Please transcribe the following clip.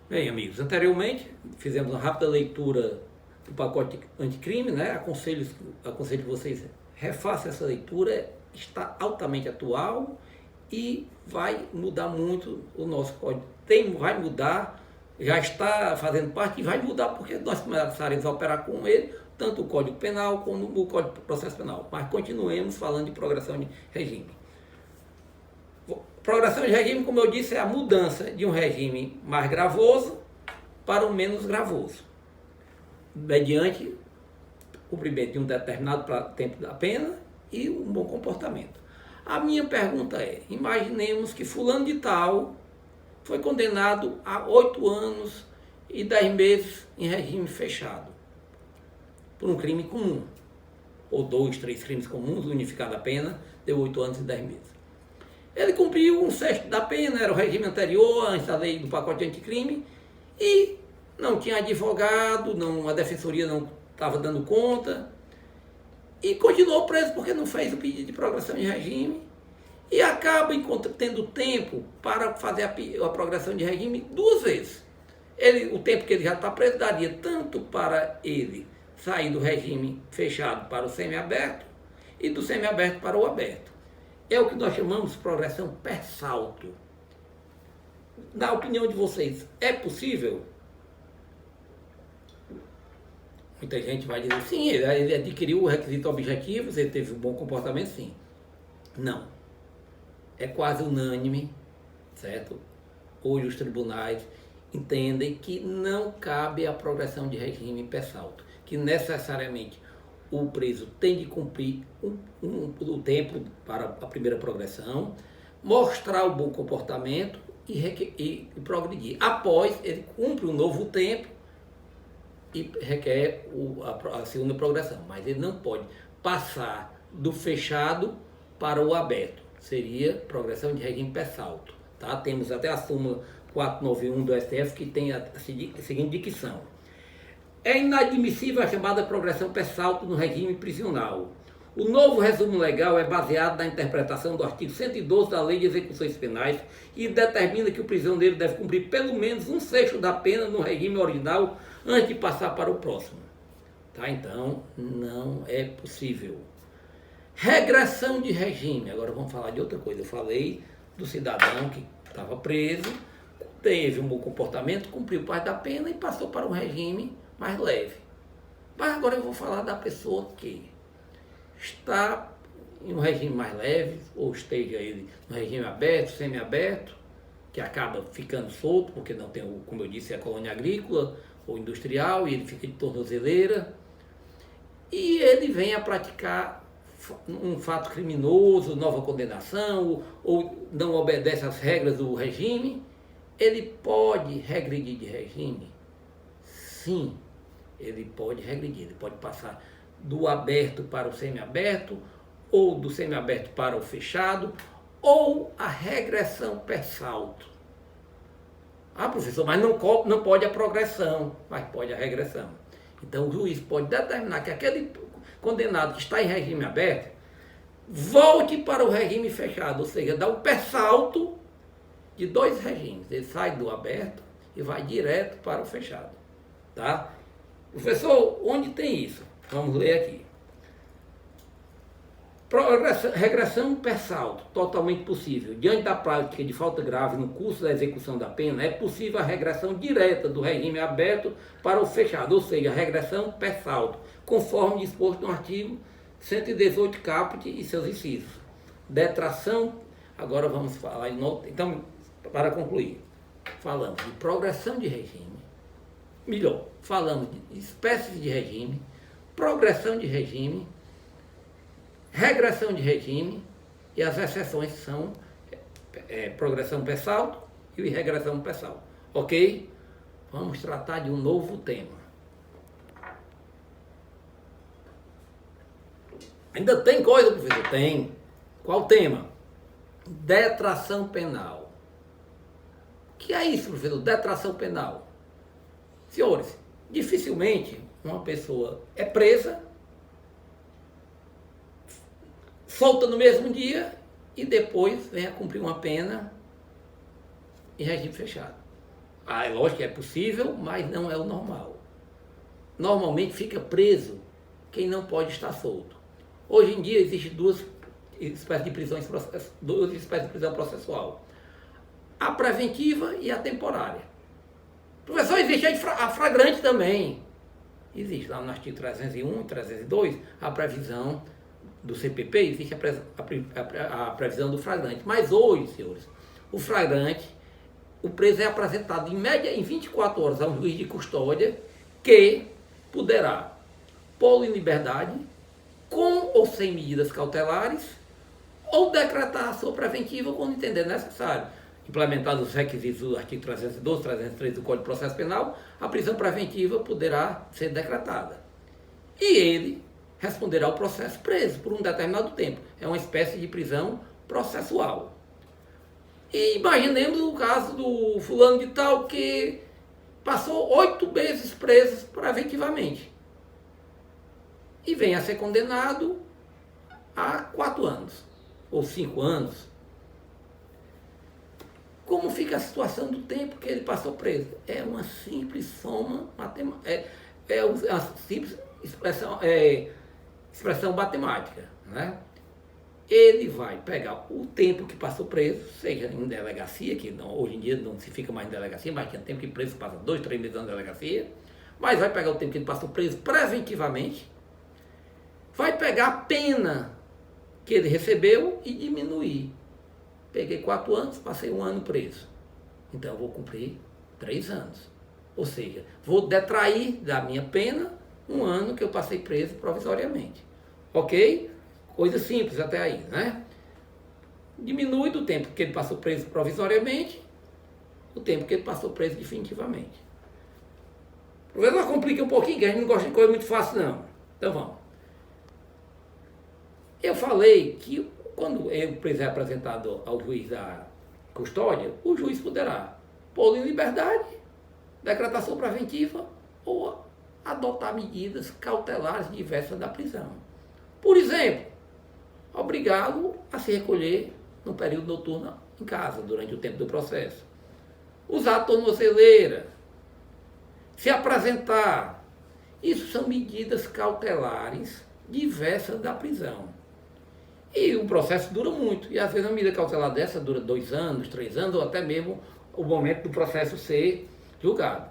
Bem, amigos, anteriormente fizemos uma rápida leitura do pacote anticrime, né? Aconselho que vocês refaçam essa leitura, está altamente atual e vai mudar muito o nosso código. Vai mudar, já está fazendo parte e vai mudar porque nós começaremos a operar com ele, tanto o Código Penal como o Código de Processo Penal. Mas continuemos falando de progressão de regime. Progressão de regime, como eu disse, é a mudança de um regime mais gravoso para um menos gravoso, mediante o cumprimento de um determinado tempo da pena e um bom comportamento. A minha pergunta é, imaginemos que fulano de tal foi condenado a 8 anos e 10 meses em regime fechado, por um crime comum, ou 2, 3 crimes comuns, unificada a pena, deu 8 anos e 10 meses. Ele cumpriu um sexto da pena, era o regime anterior, antes da lei do pacote anticrime, e não tinha advogado, a defensoria não estava dando conta, e continuou preso porque não fez o pedido de progressão de regime, e acaba tendo tempo para fazer a progressão de regime 2 vezes. O tempo que ele já está preso daria tanto para ele sair do regime fechado para o semiaberto, e do semiaberto para o aberto. É o que nós chamamos de progressão per salto. Na opinião de vocês, é possível? Muita gente vai dizer, sim, ele adquiriu o requisito objetivo, ele teve um bom comportamento, sim. Não. É quase unânime, certo? Hoje os tribunais entendem que não cabe a progressão de regime per salto, que necessariamente o preso tem de cumprir o tempo para a primeira progressão, mostrar o bom comportamento e progredir. Após, ele cumpre um novo tempo e requer a segunda progressão. Mas ele não pode passar do fechado para o aberto. Seria progressão de regime per salto. Tá? Temos até a súmula 491 do STF que tem a seguinte dicção. É inadmissível a chamada progressão per salto no regime prisional. O novo resumo legal é baseado na interpretação do artigo 112 da Lei de Execuções Penais e determina que o prisioneiro deve cumprir pelo menos um sexto da pena no regime original antes de passar para o próximo. Tá? Então, não é possível. Regressão de regime. Agora vamos falar de outra coisa. Eu falei do cidadão que estava preso, teve um bom comportamento, cumpriu parte da pena e passou para um regime mais leve. Mas agora eu vou falar da pessoa que está em um regime mais leve, ou esteja ele no regime aberto, semiaberto, que acaba ficando solto, porque não tem, como eu disse, a colônia agrícola ou industrial, e ele fica de tornozeleira, e ele vem a praticar um fato criminoso, nova condenação, ou não obedece às regras do regime, ele pode regredir de regime? Sim. Ele pode regredir, ele pode passar do aberto para o semiaberto, ou do semiaberto para o fechado, ou a regressão per salto. Ah, professor, mas não pode a progressão, mas pode a regressão. Então o juiz pode determinar que aquele condenado que está em regime aberto volte para o regime fechado, ou seja, dá um per salto de 2 regimes. Ele sai do aberto e vai direto para o fechado. Tá? Professor, onde tem isso? Vamos ler aqui. Regressão per salto, totalmente possível. Diante da prática de falta grave no curso da execução da pena, é possível a regressão direta do regime aberto para o fechado, ou seja, a regressão per salto, conforme disposto no artigo 118 caput e seus incisos. Detração, agora vamos falar de novo. Então, para concluir, falamos de progressão de regime, falamos de espécies de regime, progressão de regime, regressão de regime, e as exceções são progressão per salto e regressão per salto. Ok? Vamos tratar de um novo tema. Ainda tem coisa, professor? Tem. Qual tema? Detração penal. O que é isso, professor? Detração penal. Senhores, dificilmente uma pessoa é presa, solta no mesmo dia e depois vem a cumprir uma pena em regime fechado. É lógico que é possível, mas não é o normal. Normalmente fica preso quem não pode estar solto. Hoje em dia existem duas espécies de prisão processual. A preventiva e a temporária. Professor, existe a flagrante também. Existe lá no artigo 301 e 302 a previsão do CPP, existe a previsão do flagrante. Mas hoje, senhores, o flagrante, o preso é apresentado em média em 24 horas a um juiz de custódia que poderá pô-lo em liberdade com ou sem medidas cautelares ou decretar a sua preventiva quando entender necessário. Implementados os requisitos do artigo 312, 303 do Código de Processo Penal, a prisão preventiva poderá ser decretada. E ele responderá ao processo preso por um determinado tempo. É uma espécie de prisão processual. E imaginemos o caso do fulano de tal que passou 8 meses preso preventivamente. E vem a ser condenado a 4 anos, ou 5 anos. Como fica a situação do tempo que ele passou preso? É uma simples soma matemática, é uma simples expressão matemática, né? Ele vai pegar o tempo que passou preso, seja em delegacia, que não, hoje em dia não se fica mais em delegacia, mas tinha tempo que preso passa 2, 3 meses na delegacia, mas vai pegar o tempo que ele passou preso preventivamente, vai pegar a pena que ele recebeu e diminuir. Peguei 4 anos, passei 1 ano preso. Então eu vou cumprir 3 anos. Ou seja, vou detrair da minha pena 1 ano que eu passei preso provisoriamente. Ok? Coisa simples até aí, né? Diminui do tempo que ele passou preso provisoriamente, o tempo que ele passou preso definitivamente. O problema complica um pouquinho, que a gente não gosta de coisa muito fácil, não. Então vamos. Eu falei que quando o preso é apresentado ao juiz da custódia, o juiz poderá pô-lo em liberdade, decretação preventiva ou adotar medidas cautelares diversas da prisão. Por exemplo, obrigá-lo a se recolher no período noturno em casa, durante o tempo do processo. Usar a tornozeleira, se apresentar. Isso são medidas cautelares diversas da prisão. E o processo dura muito. E às vezes uma medida cautelar dessa dura 2 anos, 3 anos, ou até mesmo o momento do processo ser julgado.